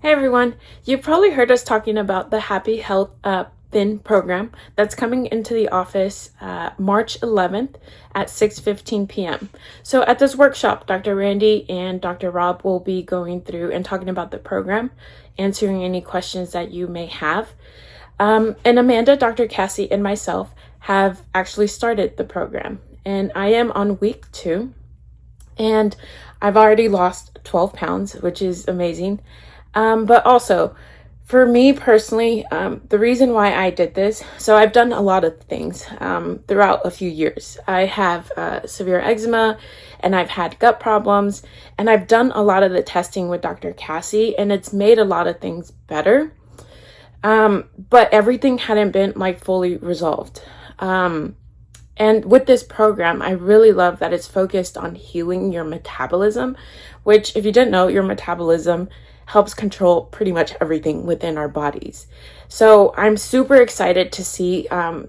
Hey everyone, you've probably heard us talking about the Happy Health Thin program that's coming into the office March 11th at 6:15 p.m. So at this workshop, Dr. Randy and Dr. Rob will be going through and talking about the program, answering any questions that you may have. And Amanda, Dr. Cassie, and myself have actually started the program, and I am on week 2, and I've already lost 12 pounds, which is amazing. But also, for me personally, the reason why I did this, so I've done a lot of things throughout a few years. I have severe eczema, and I've had gut problems, and I've done a lot of the testing with Dr. Cassie, and it's made a lot of things better. But everything hadn't been like fully resolved. And with this program, I really love that it's focused on healing your metabolism, which, if you didn't know, your metabolism helps control pretty much everything within our bodies. So I'm super excited to see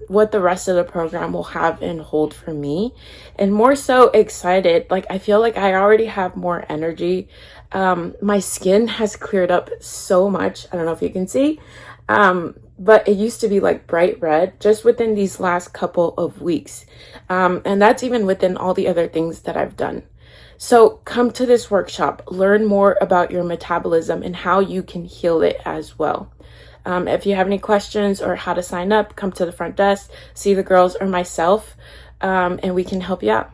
what the rest of the program will have and hold for me, and more so excited, like I feel like I already have more energy. My skin has cleared up so much. I don't know if you can see, but it used to be like bright red just within these last couple of weeks. And that's even within all the other things that I've done. So come to this workshop, learn more about your metabolism and how you can heal it as well. If you have any questions or how to sign up, come to the front desk, see the girls or myself, and we can help you out.